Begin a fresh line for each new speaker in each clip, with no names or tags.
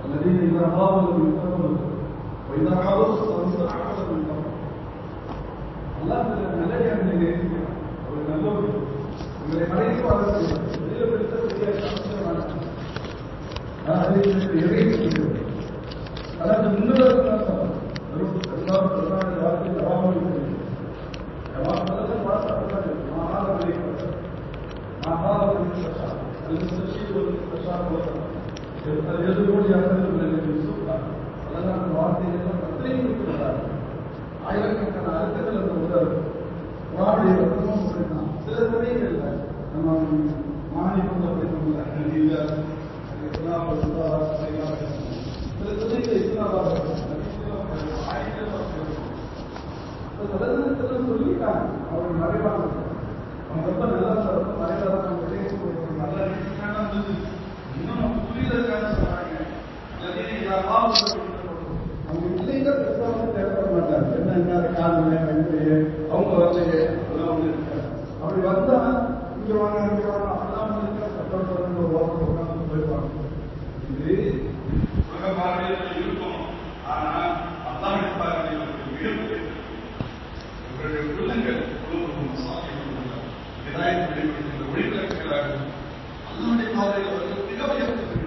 الذين إذا قاموا يتقون وإذا حضروا الصلاة عقبوا الأمر. الله நல்ல நிலையை ஒரு நல்ல உங்களை மறைத்து அதாவது முன்னதாக المستشير والمستشار يدعون يعتذر من السلطة لأن الواقع تقريبا كل ஆயிரக்கணக்கான அர்த்தங்கள் அந்த உதவு வாடைய ரத்தமும் சொல்லிட்டான். சில சமயங்களில் நம்ம மாநிலம் அப்படின்னா சில சமயங்கள் இஸ்லாமாக சொல்லிட்டாங்க. அவர்கள் மறைவாங்க, அவங்க ரொம்ப நல்லா சொல்றோம், மறைவாக நல்லா இன்னும் புரிதற்கான சொல்றாங்க. அவங்க இல்லைங்க பெருசாக தேவைப்பட மாட்டாங்க. என்ன காலையில வந்து அவங்க வரலையே அதெல்லாம் வந்து இருக்காது. அப்படி வந்தா இங்க வாங்க இங்க வாங்க அதெல்லாம் வந்து சட்டம் தொடர்ந்து ஒரு வாரம் உட்காந்து போயிருவாங்க. இது உலக பார்வையில் இருக்கும். ஆனா அல்லாஹ் இவர்களுடைய உள்ளங்கள் இந்த ஒளிவிளக்குகளாக அல்லாஹ்வுடைய பார்வையில் அவர்கள் மிக உயர்ந்தது.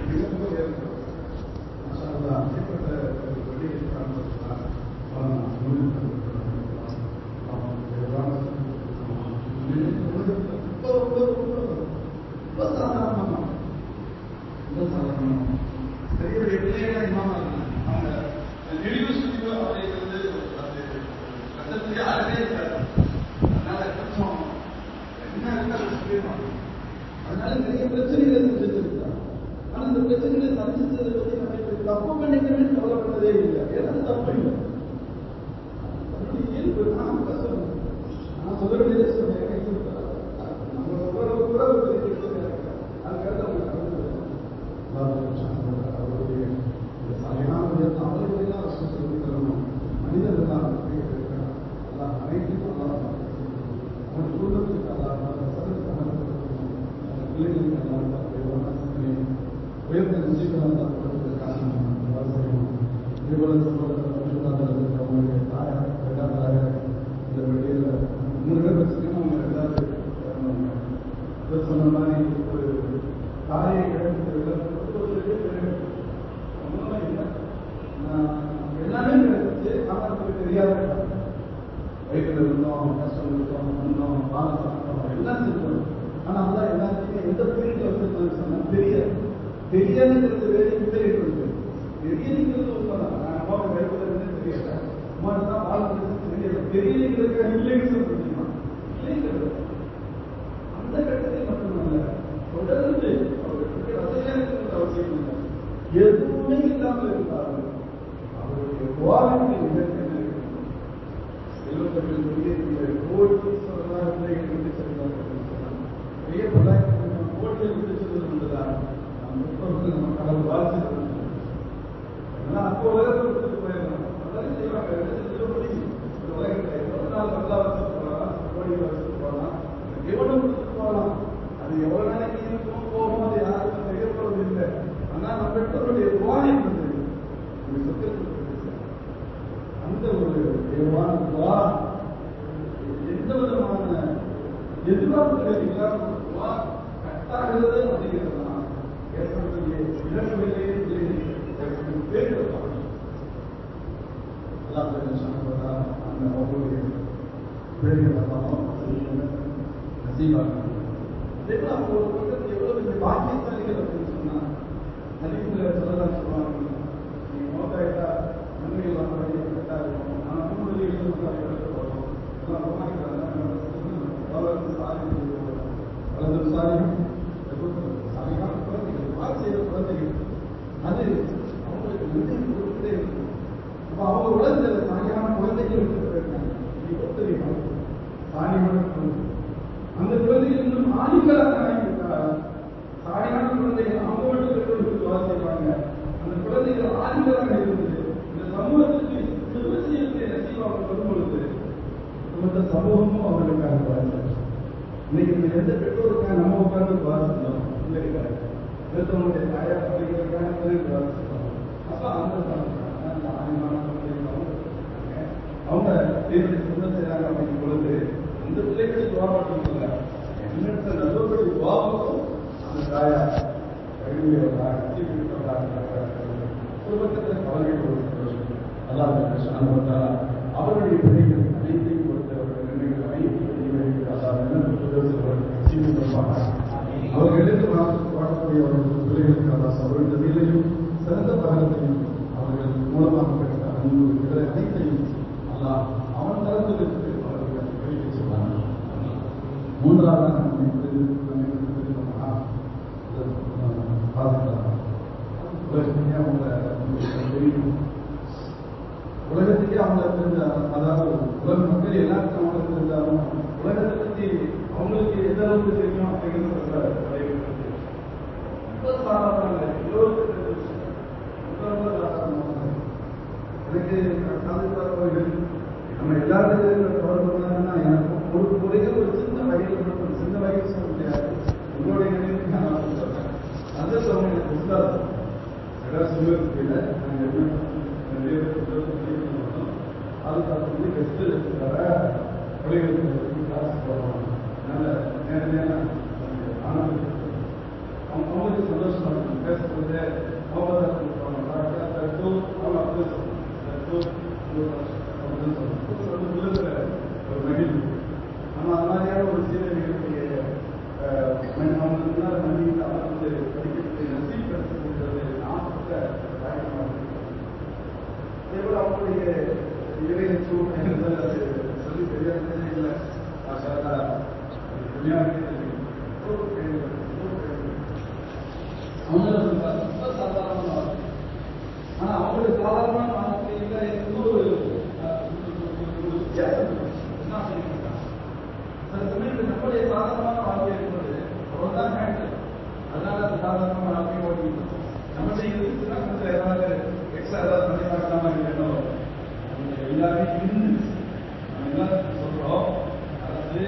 அதனால நிறைய பிரச்சனைகளை செஞ்சிருக்காங்க. ஆனா இந்த பிரச்சனைகளை சந்திச்சதை பத்தி நம்ம தப்பு பண்ணிக்கிறேன்னு கவலைப்பட்டதே இல்லை. ஏன்னா தப்பு இல்லை, இயல்பு. நான் சொல்ல வேண்டியதே சொன்னேன். நம்ம உறவு அதுக்காக அவருடைய அவர்களெல்லாம் வருஷம் சொல்லி தரணும். மனிதர்கள் அனைத்தும் அவன் குடும்பத்துக்கு உயர்ந்த நிச்சயமாக அவங்களுடைய தாயார் ரெண்டாவது தாயார் இந்த வெளியில் 3 பேர் வச்சுக்கணும். அவங்க ரெண்டாவது சொன்ன மாதிரி ஒரு தாயை எல்லாமே கிடைச்சிச்சு. ஆனால் தெரியாத வயிற்றில் இருந்தோம், கஷ்டம் இருந்தோம், வந்தோம், வாழ சாப்பிட்டோம், எல்லாம் செஞ்சோம். ஆனால் அதான் எல்லாத்தையுமே எந்த பீரியட்ல வந்து சொன்னா தெரியாதுங்கிறது வேறு தெரியிட்டு இருக்கு. தெரியலைங்கிறது உண்மைதான். நான் அம்மாவை வயிற்றுல தெரியல, அம்மா தான் வாழ தெரியல. தெரியலைங்கிறதுக்காக இல்லைன்னு சொல்லிட்டீங்கன்னா இல்லைங்கிறது அந்த கட்டத்தில் மட்டுமல்ல, தொடர்ந்து அவர்களுக்கு வசதியாக இருக்கிறது அவசியம் இல்லை. எதுவுமே இல்லாமல் இருந்தாலும் அவருடைய குவாலிட்டி நிகழ்ச்சி 78 கோடி பெரிய 900 கோடியை விட்டுச்சது வந்ததான் நம்ம கடவுள் வாசித்து அப்போ உலகத்தை விட்டு போயிருந்தோம். அதான் செய்வாங்க, உலகத்தை 14 வருஷத்துக்கு போகலாம், கோடி வருஷத்துக்கு போகலாம், எவ்வளவு வருஷத்துக்கு போகலாம். அது எவ்வளவு நாளைக்கு இருக்கும் போகும், அது யாருக்கும் தெரியப்படுவது இல்லை. ஆனால் நம்ம பெற்றோருடைய குவாலிட்டி அந்த ஒரு தேவான எந்த விதமான எதிர்பார்ப்புகள் இல்லாமல் கட்டாகிறது அப்படிங்கிறது தான் ஏற்படக்கூடிய இழப்புகளே பேருதான். அந்த அவங்களுடைய அவங்க ஒரு பக்கத்தில் எவ்வளவு பெரிய பாக்கியசாலிகள் அப்படின்னு சொன்னா அதிகத்தில் சொல்லலாம் சொல்லுவாங்க. நீங்க மோட்டாயிட்டா நன்மைகள் வாங்க கரெக்டாக இருக்கும். ஆனால் முன்வெளிகள் போகிறோம் எல்லாம் வளர்ந்து சாரி சாலியான குழந்தைகள், வாழ் செய்த குழந்தைகள், அது அவங்களுக்கு நன்றி கொடுத்துட்டே இருக்கும். அப்போ அவங்க உலகத்தை சாலியான குழந்தைகள் இருக்காங்க. இப்போ தெரியுமா சாலியான குழந்தை அந்த குழந்தைகள் இன்னும் ஆணிகளாக ஆகிவிட்டால் சாலியான குழந்தைகள் அவங்க வீட்டுக்கு வாழ் செய்வாங்க. அந்த குழந்தைகள் ஆணிகளாக இருந்தது இந்த சமூகத்துக்கு சிறு விஷயத்தை நசீவாக வரும் பொழுது இந்த சமூகமும் அவர்களுக்காக வாழ்க்கை இன்னைக்கு எந்த பெற்றோருக்காக நம்ம உட்கார்ந்து வாசிக்கிறோம் பிள்ளைகளை பெற்றவங்களுடைய தாயார் படிக்கிறதுக்காக வாசிக்கிறோம். அப்ப அந்த ஆய்வான அவங்க தேவனுடைய சொந்த செய்யறாங்க அப்படிங்கும் பொழுது இந்த பிள்ளைகளுக்கு துவாபட்டம் எண்ணற்ற நல்லவர்களுடைய துவாபட்டம் அந்த தாயார் குடும்பத்தில் கவலைகள் அல்லாஹ் அவருடைய பிள்ளைகள் அனைத்தையும் கொடுத்தவர்கள் நிலைகள் அனைத்து அவர்கள் எழுந்து வாழக்கூடிய அவர்கள் பிள்ளைகளுக்கு அவர்கள் இந்த நிலையும் சிறந்த பகலத்தையும் அவர்கள் மூலமாக பெற்ற அன்பு இதர அனைத்தையும் அல்லாஹ் அவன் தரத்திலிருந்து அவர்கள் வெளியே சொன்னார்கள். மூன்றாவது உலகத்துக்கே அவங்க தெரிஞ்ச, அதாவது உலக மக்கள் எல்லாருக்கும் அவங்க தெரிஞ்சாலும் உலகத்தை பற்றி அவங்களுக்கு எந்த அளவுக்கு தெரியும் அப்படிங்கிறது எனக்கு நம்ம எல்லாருக்கும் தொடர்பு பண்ணா எனக்கு ஒரு முறையே ஒரு சின்ன வகையில் ஒரு சின்ன வகையில் சொல்ல முடியாது. உங்களுடைய நினைவுக்கு நான் சொல்றேன். அது எனக்கு உண்டாது ஏதாவது சொல்லுறது இல்லை. அதுக்கு பெஸ்ட் வர பிள்ளைகளுக்கு கிளாஸ் போகணும். அதனால நேரம் அவங்களுக்கு சந்தோஷமா இருக்கும் பேசுறது. ஒரு மகிழ்வு நம்ம அது மாதிரியான ஒரு சீரழிவுடைய அவங்களுக்கு மணி அவர் வந்து படிக்கிறதுக்கு நசீப் கிடைச்சிருக்கிறது நாற்பத்த வாய்ப்பாக அதேபோல் அவங்களுடைய இறையற்று சொல்லி தெரியாதே இல்லை. அவங்க சாதாரண ஆனா அவங்களுடைய சாதாரண வாழ்க்கையில இன்னொரு வித்தியாசம் என்ன பண்ணிருக்காங்க. சில சமயத்தில் நம்முடைய சாதாரணமான வாழ்க்கை என்பது அவ்வளவுதான் ஹேண்டில். அதனால அந்த சாதாரணமான வாழ்க்கை ஓட்டிட்டு நம்மகிட்ட இருந்துச்சுன்னா கொஞ்சம் ஏதாவது எக்ஸ்ட்ரா ஏதாவது பண்ணி பார்க்கலாமா இல்லையோ எல்லாமே இருந்துச்சு. நம்ம எல்லாத்துக்கும் சொல்றோம் அரசு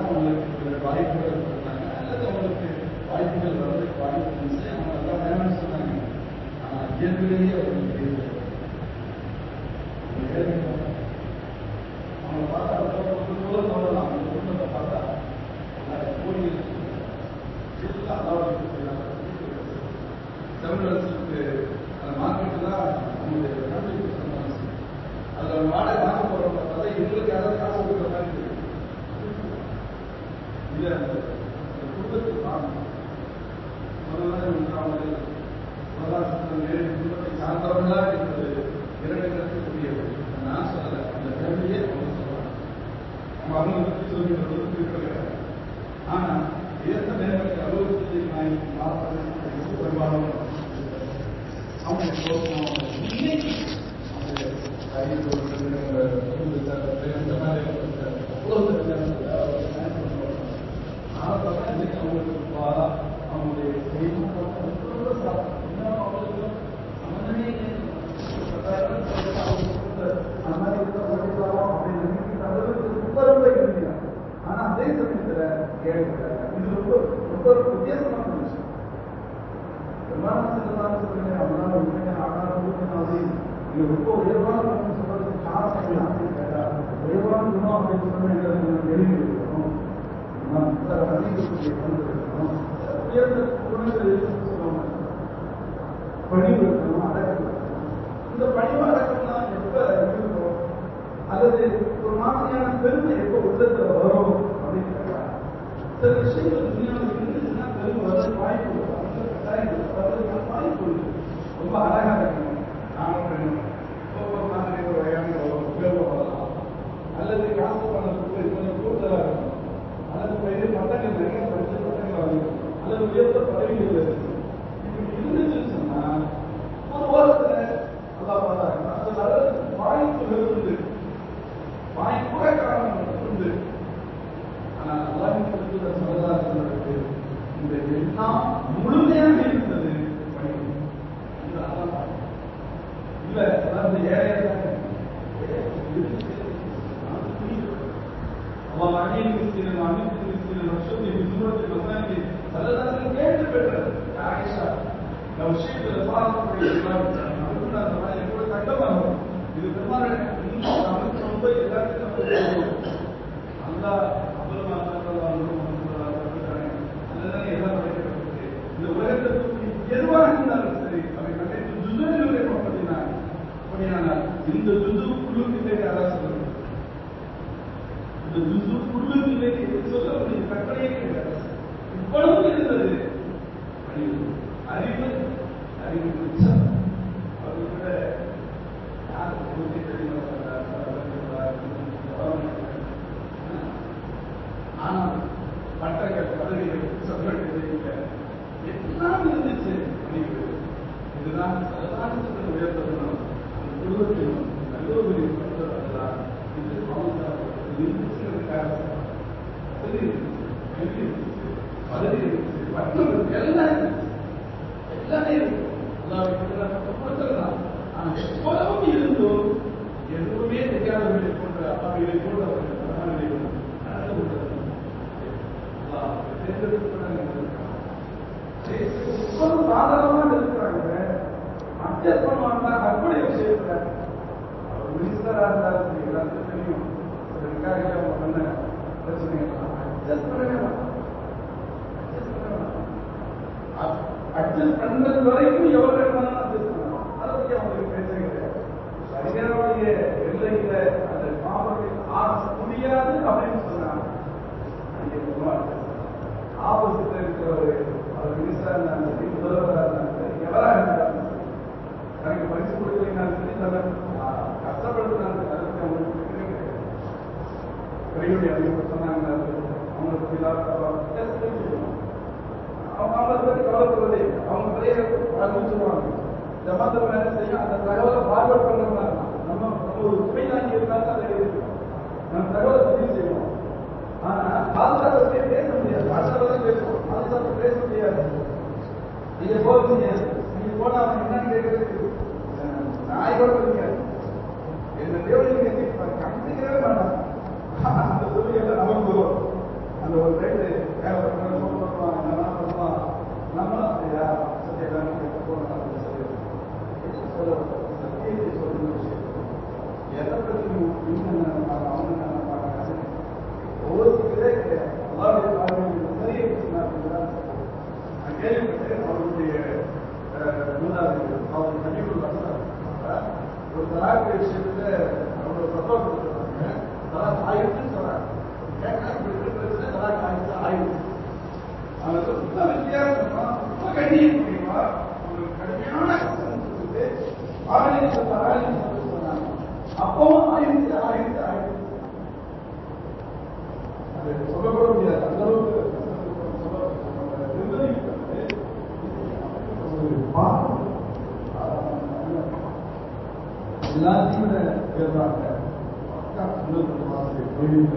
அவங்களுக்கு வாய்ப்புகள் கொடுத்தாங்க அல்லது அவங்களுக்கு வாய்ப்புகள் வர்றதுக்கு வாய்ப்பு இருந்துச்சு. அவங்க எல்லாம் வேணும்னு சொன்னாங்க. ஆனா இயல்பிலேயே அவங்களுக்கு அவங்க பார்த்தா போல தோணலாம். அவங்க குடும்பத்தை பார்த்தா கோயில் தமிழரசுக்கு அந்த மார்க்கெட்டு தான் அவங்களுடைய அதில் வாடகை வாங்க போறவங்க பார்த்தா இவங்களுக்கு யாராவது காசு கொடுக்குற மாதிரி இருக்கு. இல்லை அந்த குடும்பத்துக்கு காரணம் குடும்பத்தை சார்ந்தவர்களா என்பது இரண்டு கருத்துக்குரியது. நான் சொல்லலை, அந்த ஃபேமிலியே அவங்க சொல்றாங்க. நம்ம அவங்க பற்றி சொல்லிட்டு ஆனா ஏற்ற நேரத்துக்கு அலுவலகத்தை நான் பார்ப்பது பெரும்பாலும் அவங்க இன்னைக்கு அவங்களுடைய ஆனா அதே சமயத்துல இது ரொம்ப வித்தியாசமான விஷயம். அவங்களால உண்மையான ஆனாலும் இது ரொம்ப உயர்வான சொல்றதுக்கு காரணம் அப்படின்னு கேட்டா உயர்வான குணம் அப்படின்னு சொன்ன வெளியே இருக்கணும். உயர்ந்த குணங்கள் சொல்லுவாங்க. பணிவு இருக்கணும், அடக்கம். இந்த பணிவு அடக்கம்னா எப்ப இருக்கும் அல்லது ஒரு மாதிரியான பெருமை எப்ப உள்ளத்துல வரும் அப்படின்னு கேட்டா சில விஷயங்கள் துணியாவில் இருந்துச்சுன்னா பெருமை வர வாய்ப்பு வாய்ப்பு ரொம்ப அழகா இருக்கணும். நானும் பெண்ணும் ஒவ்வொரு மாதிரி ஒரு வகையான உபயோகம் வரலாம். அல்லது காசு பண்ண கொஞ்சம் கூடுதலா இருக்கணும். அல்லது பட்டங்கள் நிறைய படிச்ச பட்டங்கள் வாங்கணும். அல்லது உயர்ந்த பதவிகள் இருக்கு. இப்படி இருந்துச்சுன்னு சொன்னா ஒரு வாரத்துல நல்லா வாய்ப்புகள் உண்டு, வாய்ப்புற காரணம் உண்டு. ஆனா அல்லாஹ்வின் சொல்லதாசர்களுக்கு இந்த எல்லாம் முழுமையாக இருந்தது இல்ல. அதாவது ஏழையாக அவன் அணியில் சில வருஷம் விசுவாசத்துக்கு வந்தாங்க அதெல்லாம் கேட்டு பெற்றது ஆயிஷா நம்ம விஷயத்துல அதுக்கு அந்த மாதிரி கூட கட்டமாகும் இது பெருமாள் நமக்கு ரொம்ப எல்லாத்துக்கும் அல்லா அப்புறமா அதுதான் எல்லாம் படைக்கப்பட்டது இந்த உலகத்துக்கு எதுவாக இருந்தாலும் சரி அவை கண்டித்து ஜுசுவினுடைய அப்படினால் இந்த ஜுசு குழுக்கிலே அதான் சொல்லுங்க இந்த ஜுசு குழுக்கிலே சொல்ல முடியும் கற்பனையே கிடையாது இவ்வளவு இருந்தது அறிவு அறிவு உச்சம் அவர்கள் கூட யார் ஆனால் பட்டங்கள் பதவிகள் சொல்ல எல்லாம் இருந்துச்சு இதுதான் சரதானத்தில் உயர்த்தணும் அந்த குடும்பத்தில் நல்லொரு பட்டதெல்லாம் இது எல்லாமே எவ்வளவும் இருந்தும் எதுவுமே தெரியாதவர்களை போன்ற அப்பாவிகளை போன்ற சாதாரணமாக இருக்கிறாங்க அத்தியஸ்தமாக அப்படி விஷயத்துல அவர் மினிஸ்டரா இருந்தாலும் சரி எல்லாருக்கும் தெரியும் அவங்க பண்ண பிரச்சனை அட்ஜஸ்ட் பண்றது வரைக்கும் எவ்வளவு வேணுமானாலும் அட்ஜஸ்ட் பண்ணலாம் அதை பத்தி அவங்களுக்கு பேச கிடையாது சரியானுடைய எல்லையில அந்த பாவத்தை ஆசை முடியாது அப்படின்னு சொன்னாங்க ஆப்போசிட்ல இருக்கிறவர் அவர் மினிஸ்டரா இருந்தாலும் சரி முதல்வராக இருந்தாலும் சரி எவராக இருந்தாலும் எனக்கு பரிசு கொடுக்கலைனாலும் சரி தன்னை கஷ்டப்படுத்தினாலும் அதுக்கு அவங்களுக்கு பெரியவருடைய அறிவு சொன்னாங்க அவங்களை பற்றி அவங்க அவங்களை பற்றி கவலைப்படுறதே அவங்க பெரிய அறிவிச்சுருவாங்க ஜமாத்தில் வேலை செய்யும் அந்த தகவலை பார்வர்ட் பண்றவங்க நம்ம ஒரு துணை தாங்கி இருந்தாலும் அதை நம்ம தகவலை பதிவு செய்வோம் ஆனா பாதுகாப்பு பேச முடியாது பாதுகாப்பு பேசுவோம் பாதுகாப்பு பேச முடியாது நீங்க போக முடியாது நீங்க போனா அவன் என்னன்னு கேட்கறதுக்கு நாய் கூட முடியாது என்ன தேவையை கண்டுக்கவே மாட்டான் அந்த சொல்லிகளை நமக்கு அந்த ஒரு ரைட்டு நம்ம சத்தியத்தை சொல்ற விஷயம் எதை பற்றி ஒவ்வொருத்தரே கிடையாது நிறைய நான் கேள்விப்பட்டேன் அவருடைய அவர் கண்டிப்பாக ஒரு தலாக்கு விஷயத்துல அவரோட சப்போர்ட் கொடுத்துருக்காங்க தலாக் ஆயிடுச்சுன்னு சொல்றாங்க தலாக் ஆயிடுச்சு ஆயிடுச்சு அவங்க வித்தியாசமா ரொம்ப கண்ணியம் முடியுமா உங்களுக்கு கடுமையான கஷ்டம் சொல்லிட்டு ஆயிரம் சொன்னாங்க அப்பவும் ஆயிடுச்சு ஆயிடுச்சு ஆயிடுச்சு அது சொல்லக்கூட முடியாது அந்த அளவுக்கு எல்லாத்தையும் விட உயர்றாங்க தொழில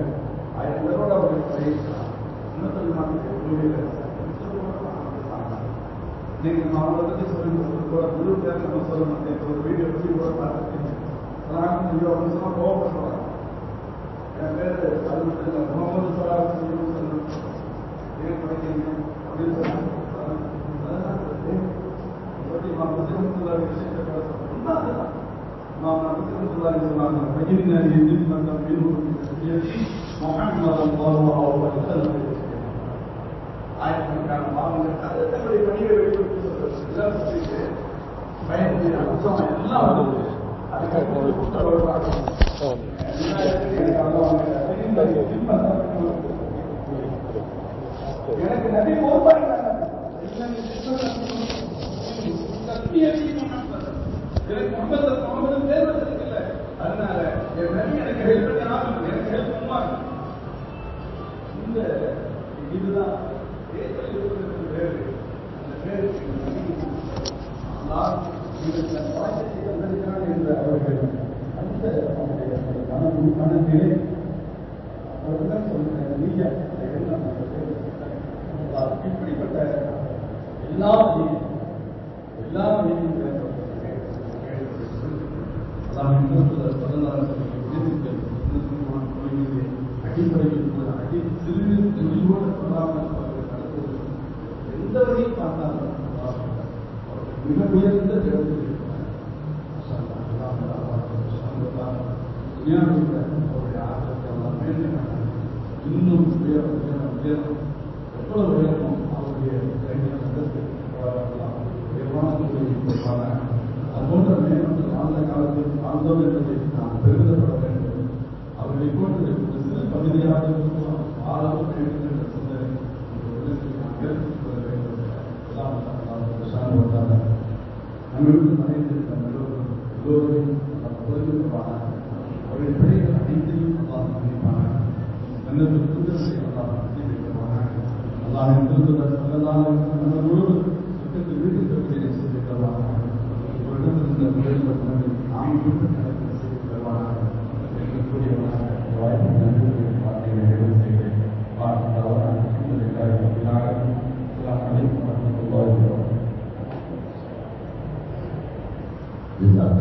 1000 பேரோட அவர்கள் பயிற்சிக்கலாம் இன்னொரு மாதத்துக்கு தொழில நீங்க அவங்களை பத்தி சொல்லுங்க முழு பேர் நம்ம சொல்ல மாட்டேன் ஒரு வீடியோ பற்றி கூட பார்த்துருக்கீங்க அப்படின்னு சொன்னா கோவப்படுறாங்க என் பேரு அது மட்டும் இல்லை முகமது சலாஹ் ஏன் படிக்கிறீங்க அப்படின்னு சொன்னாங்க விஷயத்தை பேசுறோம் محمد الله عليه وسلم ஆயிரக்கணக்கான பாவங்கள் அதை தன்னுடைய பணியை வெளிப்படுத்தி பயன்படுத்தி எல்லாம் வந்து எனக்கு நபி போர்ப்பாங்க எனக்கு முகமது பேர் வச்சிருக்கல அதனால என் நபி எனக்கு ஹெல்ப் பண்ணாலும் எனக்கு ஹெல்ப் பண்ணுவாங்க இந்த இதுதான் வேறு அந்த பேரு என்ற அவர்கள் அந்த மனநிலை அவர்கள் சொல்ற நீயா இப்படிப்பட்ட எல்லா அடிப்படையில் அடி சிறு துணிவோடு சொல்லாமல் அவர்கள் நடத்துவது எந்த வகையும் பார்த்தாலும் அவர்கள் மிக உயர்ந்த தேர்தல் அவருடைய ஆற்றத்தை எல்லாம் மேலும் இன்னும் உயரம் எவ்வளவு உயரமும் அவருடைய உயர்வான சூழ்நிலை அது போன்ற மேலும் வாழ்ந்த காலத்தில் வாழ்ந்தோம் என்பதை நான் பெருமிதப்பட வேண்டும். அவர்களை போன்று ஒரு சிறு பகுதியாக ஆழம் வேண்டும் என்ற சிந்தனை நான் ஏற்படுத்திக் கொள்ள வேண்டும். எல்லாம் சார்பாக நம்மளுக்கு மறைந்திருக்க எல்லோரையும் புரிந்துப்பான அவருடைய பிழைகள் அனைத்தையும் அல்லாஹ் மன்னிப்பான நல்லது புத்தகத்தை அல்லாஹ் மன்னிப்பான அல்லாஹ் திருத்தர் சல்லல்லாஹு அலைஹி வஸல்லம் முழுவதும் வீட்டுக்கு செய்திருக்கிறார்கள். ஒரு இடத்தில் இந்த நாம்